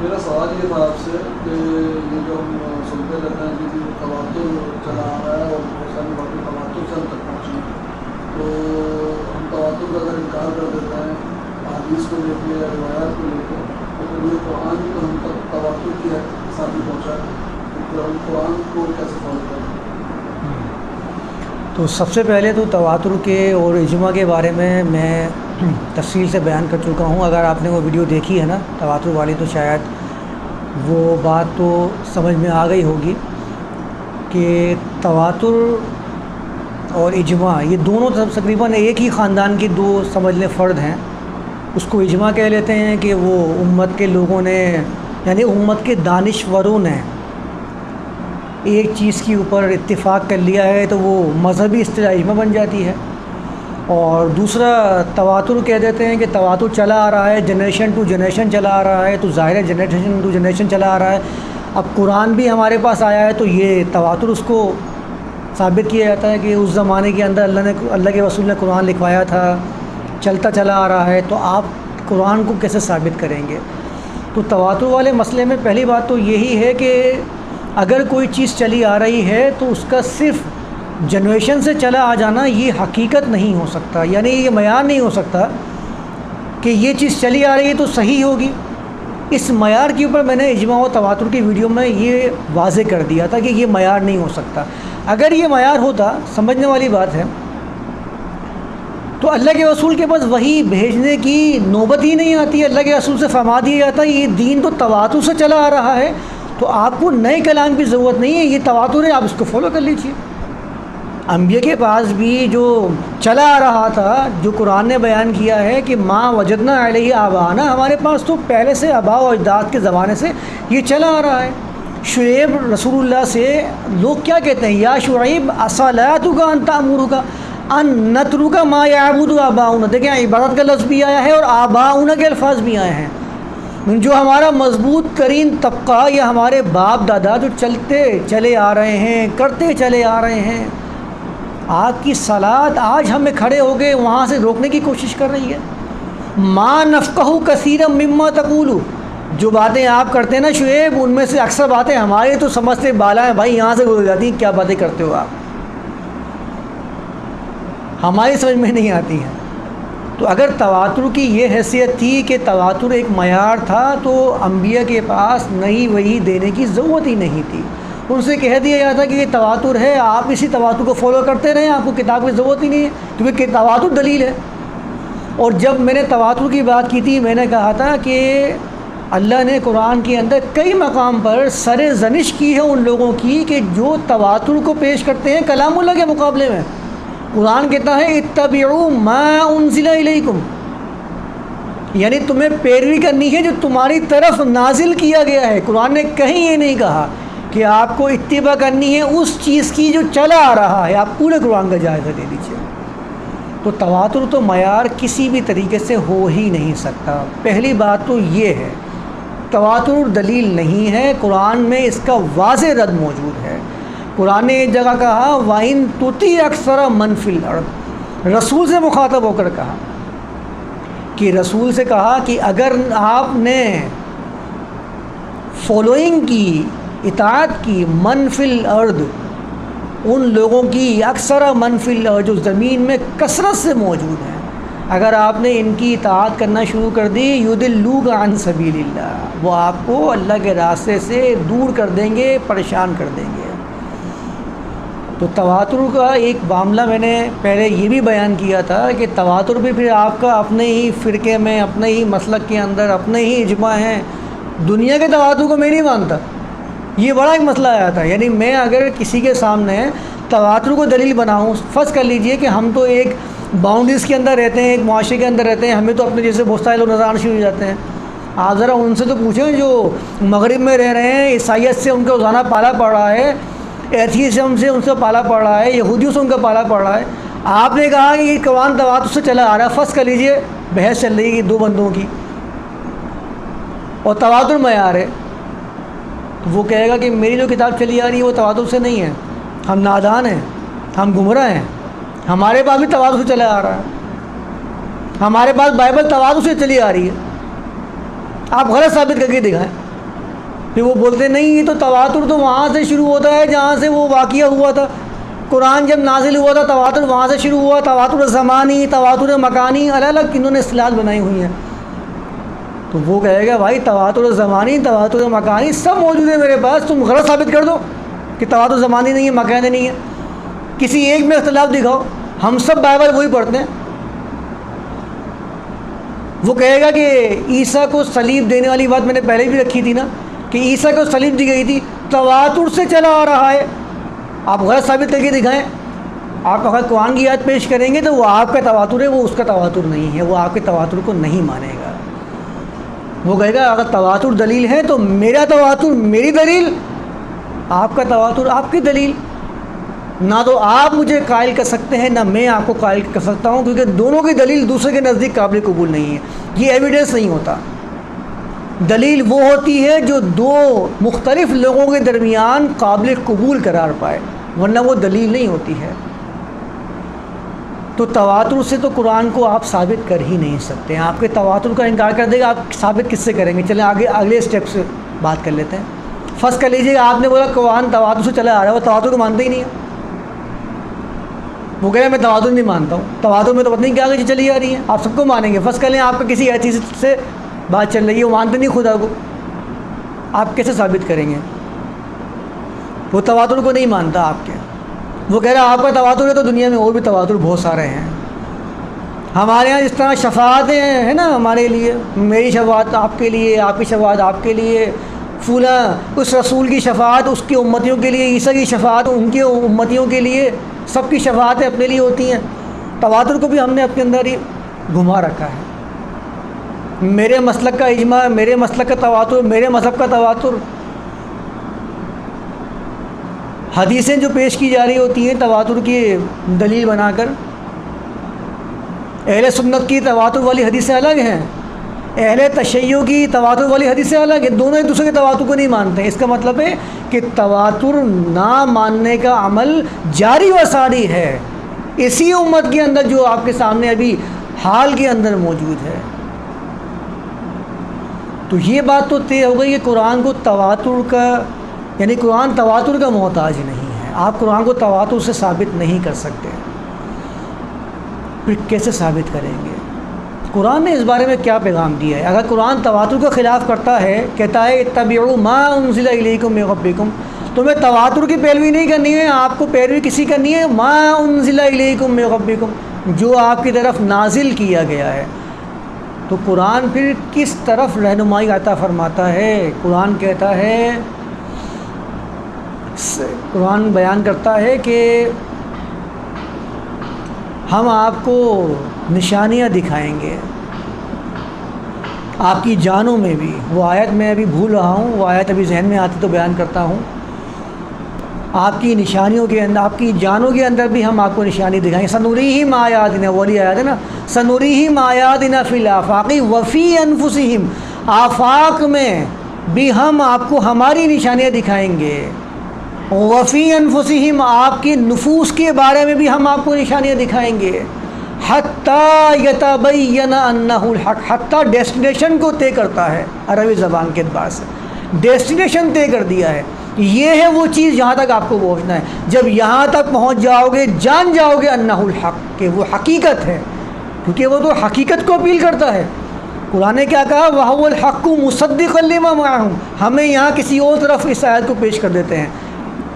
میرا سوال یہ تھا آپ سے کہ یہ جو ہم سنتے رہتے ہیں کہ تواتر چلا آ رہا ہے اور بہت ساری باتیں تواتر سے ہم تک پہنچی ہیں، تو ہم تواتر کا اگر انکار کر دیتے ہیں حدیث کو لے کے یا روایات کو لے کے، تو پھر یہ قرآن بھی تو ہم تک تواتر کی ساتھ ہی پہنچا ہے، پھر ہم قرآن کو کیسے فالو کریں؟ تو سب سے پہلے تو تواتر کے اور اجماع کے بارے میں تفصیل سے بیان کر چکا ہوں. اگر آپ نے وہ ویڈیو دیکھی ہے نا تواتر والی، تو شاید وہ بات تو سمجھ میں آ گئی ہوگی کہ تواتر اور اجماع یہ دونوں تقریباً ایک ہی خاندان کی دو سمجھ لیں فرد ہیں. اس کو اجماع کہہ لیتے ہیں کہ وہ امت کے لوگوں نے، یعنی امت کے دانشوروں نے ایک چیز کے اوپر اتفاق کر لیا ہے تو وہ مذہبی اصطلاح اجماع بن جاتی ہے. اور دوسرا تواتر کہہ دیتے ہیں کہ تواتر چلا آ رہا ہے، جنریشن ٹو جنریشن چلا آ رہا ہے، تو ظاہر ہے جنریشن ٹو جنریشن چلا آ رہا ہے. اب قرآن بھی ہمارے پاس آیا ہے تو یہ تواتر اس کو ثابت کیا جاتا ہے کہ اس زمانے کے اندر اللہ کے رسول نے قرآن لکھوایا تھا، چلتا چلا آ رہا ہے، تو آپ قرآن کو کیسے ثابت کریں گے؟ تو تواتر والے مسئلے میں پہلی بات تو یہی ہے کہ اگر کوئی چیز چلی آ رہی ہے تو اس کا صرف جنریشن سے چلا آ جانا یہ حقیقت نہیں ہو سکتا، یعنی یہ معیار نہیں ہو سکتا کہ یہ چیز چلی آ رہی ہے تو صحیح ہوگی. اس معیار کے اوپر میں نے اجماع و تواتر کی ویڈیو میں یہ واضح کر دیا تھا کہ یہ معیار نہیں ہو سکتا. اگر یہ معیار ہوتا، سمجھنے والی بات ہے، تو اللہ کے رسول کے پاس وحی بھیجنے کی نوبت ہی نہیں آتی. اللہ کے رسول سے فرما دیا جاتا یہ دین تو تواتر سے چلا آ رہا ہے، تو آپ کو نئے کلام کی ضرورت نہیں ہے، یہ تواتر ہے، آپ اس کو فالو کر لیجیے. انبیاء کے پاس بھی جو چلا آ رہا تھا، جو قرآن نے بیان کیا ہے کہ ماں وجدنا علیہ آبانا، ہمارے پاس تو پہلے سے آباء و اجداد کے زمانے سے یہ چلا آ رہا ہے. شعیب رسول اللہ سے لوگ کیا کہتے ہیں؟ یا شعیب اصلاتک ان تأمرک ان نترک ما یعبد آباؤنا. دیکھیں عبادت کا لفظ بھی آیا ہے اور آباؤنا کے الفاظ بھی آئے ہیں. جو ہمارا مضبوط ترین طبقہ یا ہمارے باپ دادا جو چلتے چلے آ رہے ہیں، کرتے چلے آ رہے ہیں، آپ کی صلات آج ہمیں کھڑے ہو گئے وہاں سے روکنے کی کوشش کر رہی ہے. ما نفقہ کثیرا مما تقول، جو باتیں آپ کرتے ہیں نا شعیب، ان میں سے اکثر باتیں ہمارے تو سمجھتے بالا ہیں، بھائی یہاں سے گزر جاتی ہیں، کیا باتیں کرتے ہو آپ، ہماری سمجھ میں نہیں آتی ہیں. تو اگر تواتر کی یہ حیثیت تھی کہ تواتر ایک معیار تھا، تو انبیاء کے پاس نئی وحی دینے کی ضرورت ہی نہیں تھی. ان سے کہہ دیا جاتا کہ یہ تواتر ہے، آپ اسی تواتر کو فالو کرتے رہیں، آپ کو کتاب کی ضرورت ہی نہیں ہے، کیونکہ تواتر دلیل ہے. اور جب میں نے تواتر کی بات کی تھی، میں نے کہا تھا کہ اللہ نے قرآن کے اندر کئی مقام پر سر زنش کی ہے ان لوگوں کی کہ جو تواتر کو پیش کرتے ہیں کلام اللہ کے مقابلے میں. قرآن کہتا ہے اتبعوا ما انزل الیکم، یعنی تمہیں پیروی کرنی ہے جو تمہاری طرف نازل کیا گیا ہے. قرآن نے کہیں یہ نہیں کہا کہ آپ کو اتباع کرنی ہے اس چیز کی جو چلا آ رہا ہے. آپ پورے قرآن کا جائزہ لے لیجیے. تو تواتر تو معیار کسی بھی طریقے سے ہو ہی نہیں سکتا. پہلی بات تو یہ ہے تواتر دلیل نہیں ہے. قرآن میں اس کا واضح رد موجود ہے. قرآن نے ایک جگہ کہا وَإِن تُطِعْ أَكْثَرَ مَنْ فِي الْأَرْضِ، رسول سے مخاطب ہو کر کہا کہ رسول سے کہا کہ اگر آپ نے فالوئنگ کی، اطاعت کی، من فی الارض، ان لوگوں کی، اکثر من فی الارض جو زمین میں کثرت سے موجود ہیں، اگر آپ نے ان کی اطاعت کرنا شروع کر دی، یضلوک عن سبیل اللہ، وہ آپ کو اللہ کے راستے سے دور کر دیں گے، پریشان کر دیں گے. تو تواتر کا ایک معاملہ میں نے پہلے یہ بھی بیان کیا تھا کہ تواتر بھی پھر آپ کا اپنے ہی فرقے میں، اپنے ہی مسلک کے اندر اپنے ہی اجماع ہیں. دنیا کے تواتر کو میں نہیں مانتا، یہ بڑا ایک مسئلہ آیا تھا. یعنی میں اگر کسی کے سامنے تواتر کو دلیل بناؤں، فرض کر لیجئے کہ ہم تو ایک باؤنڈریز کے اندر رہتے ہیں، ایک معاشرے کے اندر رہتے ہیں، ہمیں تو اپنے جیسے بہت سارے لوگ نظر آنا شروع ہو جاتے ہیں. آپ ذرا ان سے تو پوچھیں جو مغرب میں رہ رہے ہیں، عیسائیت سے ان کا روزانہ پالا پڑ رہا ہے، ایتھیزم سے ان سے پالا پڑ رہا ہے، یہودیوں سے ان کا پالا پڑ رہا ہے. آپ نے کہا کہ یہ قرآن تواتر سے چلا آ رہا ہے. فرض کر لیجئے بحث چل رہی ہے دو بندوں کی اور تواتر معیار ہے، وہ کہے گا کہ میری جو کتاب چلی آ رہی ہے وہ تواتر سے نہیں ہے، ہم نادان ہیں، ہم گمراہ ہیں، ہمارے پاس بھی تواتر سے چلا آ رہا ہے، ہمارے پاس بائبل تواتر سے چلی آ رہی ہے. آپ غلط ثابت کر کے دکھائیں. پھر وہ بولتے نہیں یہ تو تواتر تو وہاں سے شروع ہوتا ہے جہاں سے وہ واقعہ ہوا تھا، قرآن جب نازل ہوا تھا تواتر وہاں سے شروع ہوا، تواتر زمانی، تواتر مکانی، الگ الگ انہوں نے اصطلاحات بنائی ہوئی ہیں۔ تو وہ کہے گا بھائی تواتر زمانی، تواتر مکانی سب موجود ہے میرے پاس، تم غلط ثابت کر دو کہ تواتر زمانی نہیں ہے، مکانی نہیں ہے، کسی ایک میں اختلاف دکھاؤ، ہم سب بائبل وہی پڑھتے ہیں۔ وہ کہے گا کہ عیسیٰ کو صلیب دینے والی بات میں نے پہلے بھی رکھی تھی نا، کہ عیسیٰ کو صلیب دی گئی تھی، تواتر سے چلا آ رہا ہے، آپ غلط ثابت کر کے دکھائیں۔ آپ اگر قرآن کی آیت پیش کریں گے تو وہ آپ کا تواتر ہے، وہ اس کا تواتر نہیں ہے، وہ آپ کے تواتر کو نہیں مانے گا۔ وہ کہے گا اگر تواتر دلیل ہے تو میرا تواتر میری دلیل، آپ کا تواتر آپ کی دلیل، نہ تو آپ مجھے قائل کر سکتے ہیں نہ میں آپ کو قائل کر سکتا ہوں، کیونکہ دونوں کی دلیل دوسرے کے نزدیک قابل قبول نہیں ہے، یہ ایویڈنس نہیں ہوتا۔ دلیل وہ ہوتی ہے جو دو مختلف لوگوں کے درمیان قابل قبول قرار پائے، ورنہ وہ دلیل نہیں ہوتی ہے۔ تو تواتر سے تو قرآن کو آپ ثابت کر ہی نہیں سکتے ہیں، آپ کے تواتر کا انکار کر دے گا، آپ ثابت کس سے کریں گے؟ چلیں آگے اگلے اسٹیپ سے بات کر لیتے ہیں۔ فرض کر لیجیے آپ نے بولا قرآن تواتر سے چلا آ رہا ہے، وہ تواتر کو مانتا ہی نہیں ہے، وہ کہہ رہے ہیں میں تواتر نہیں مانتا ہوں، تواتر میں تو پتہ نہیں کیا کہ چلی آ رہی ہے، آپ سب کو مانیں گے۔ فرض کر لیں آپ کا کسی ایسی سے بات چل رہی ہے، وہ مانتے نہیں خدا کو، آپ کیسے ثابت کریں گے؟ وہ تواتر کو نہیں مانتا آپ کے، وہ کہہ رہا ہے آپ کا تواتر ہے تو دنیا میں اور بھی تواتر بہت سارے ہیں۔ ہمارے ہاں جس طرح شفاعتیں ہیں نا ہمارے لیے، میری شفاعت آپ کے لیے، آپ کی شفاعت آپ کے لیے، فلاں اس رسول کی شفاعت اس کی امتیوں کے لیے، عیسیٰ کی شفاعت ان کی امتیوں کے لیے، سب کی شفاعتیں اپنے لیے ہوتی ہیں۔ تواتر کو بھی ہم نے اپنے اندر ہی گھما رکھا ہے، میرے مسلک کا اجماع، میرے مسلک کا تواتر، میرے مذہب کا تواتر۔ حدیثیں جو پیش کی جا رہی ہوتی ہیں تواتر کی دلیل بنا کر، اہل سنت کی تواتر والی حدیثیں الگ ہیں، اہل تشیع کی تواتر والی حدیثیں الگ ہیں، دونوں ایک دوسرے کے تواتر کو نہیں مانتے ہیں۔ اس کا مطلب ہے کہ تواتر نہ ماننے کا عمل جاری و ساری ہے اسی امت کے اندر جو آپ کے سامنے ابھی حال کے اندر موجود ہے۔ تو یہ بات تو طے ہو گئی کہ قرآن کو تواتر کا، یعنی قرآن تواتر کا محتاج نہیں ہے، آپ قرآن کو تواتر سے ثابت نہیں کر سکتے۔ پھر کیسے ثابت کریں گے؟ قرآن نے اس بارے میں کیا پیغام دیا ہے؟ اگر قرآن تواتر کا خلاف کرتا ہے، کہتا ہے اتبعوا ما انزل الیکم من ربکم، تمہیں تواتر کی پیروی نہیں کرنی ہے، آپ کو پیروی کسی کرنی ہے ما انزل الیکم من ربکم، جو آپ کی طرف نازل کیا گیا ہے۔ تو قرآن پھر کس طرف رہنمائی عطا فرماتا ہے؟ قرآن کہتا ہے، قرآن بیان کرتا ہے کہ ہم آپ کو نشانیاں دکھائیں گے آپ کی جانوں میں بھی۔ وہ آیت میں ابھی بھول رہا ہوں، وہ آیت ابھی ذہن میں آتی تو بیان کرتا ہوں۔ آپ کی نشانیوں کے اندر، آپ کی جانوں کے اندر بھی ہم آپ کو نشانی دکھائیں گے۔ سنریہم آیاتنا، والی آیات ہے نا، سنریہم آیاتنا فی الآفاق وفی انفسہم، آفاق میں بھی ہم آپ کو ہماری نشانیاں دکھائیں گے، وفی انفسہم، آپ کی نفوس کے بارے میں بھی ہم آپ کو نشانیاں دکھائیں گے، حتیٰ یتبین انہ الحق، حتیٰ ڈیسٹینیشن کو طے کرتا ہے عربی زبان کے اعتبار سے، ڈیسٹینیشن طے کر دیا ہے، یہ ہے وہ چیز جہاں تک آپ کو پہنچنا ہے۔ جب یہاں تک پہنچ جاؤ گے، جان جاؤ گے انہ الحق، کہ وہ حقیقت ہے، کیونکہ وہ تو حقیقت کو اپیل کرتا ہے۔ قرآن نے کیا کہا؟ وَهُوَ الْحَقُّ مُصَدِّقًا لِمَا مَعَهُمْ، ہمیں یہاں کسی اور طرف اس آیت کو پیش کر دیتے ہیں۔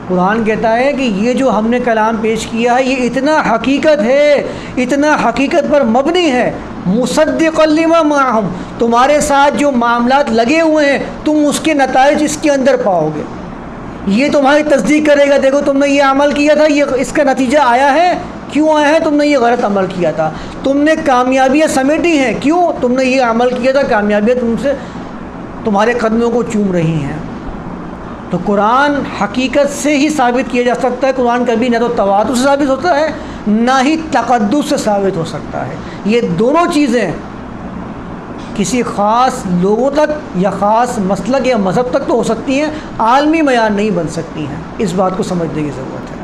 قرآن کہتا ہے کہ یہ جو ہم نے کلام پیش کیا ہے یہ اتنا حقیقت ہے، اتنا حقیقت پر مبنی ہے، مصدقا لما معہم، تمہارے ساتھ جو معاملات لگے ہوئے ہیں تم اس کے نتائج اس کے اندر پاؤ گے، یہ تمہاری تصدیق کرے گا، دیکھو تم نے یہ عمل کیا تھا، یہ اس کا نتیجہ آیا ہے، کیوں آیا ہے؟ تم نے یہ غلط عمل کیا تھا، تم نے کامیابیاں سمیٹی ہیں، کیوں؟ تم نے یہ عمل کیا تھا، کامیابیاں تم سے تمہارے قدموں کو چوم رہی ہیں۔ تو قرآن حقیقت سے ہی ثابت کیا جا سکتا ہے، قرآن کبھی نہ تو تواتر سے ثابت ہوتا ہے نہ ہی تقدس سے ثابت ہو سکتا ہے۔ یہ دونوں چیزیں کسی خاص لوگوں تک یا خاص مسلک یا مذہب تک تو ہو سکتی ہیں، عالمی معیار نہیں بن سکتی ہیں، اس بات کو سمجھنے کی ضرورت ہے۔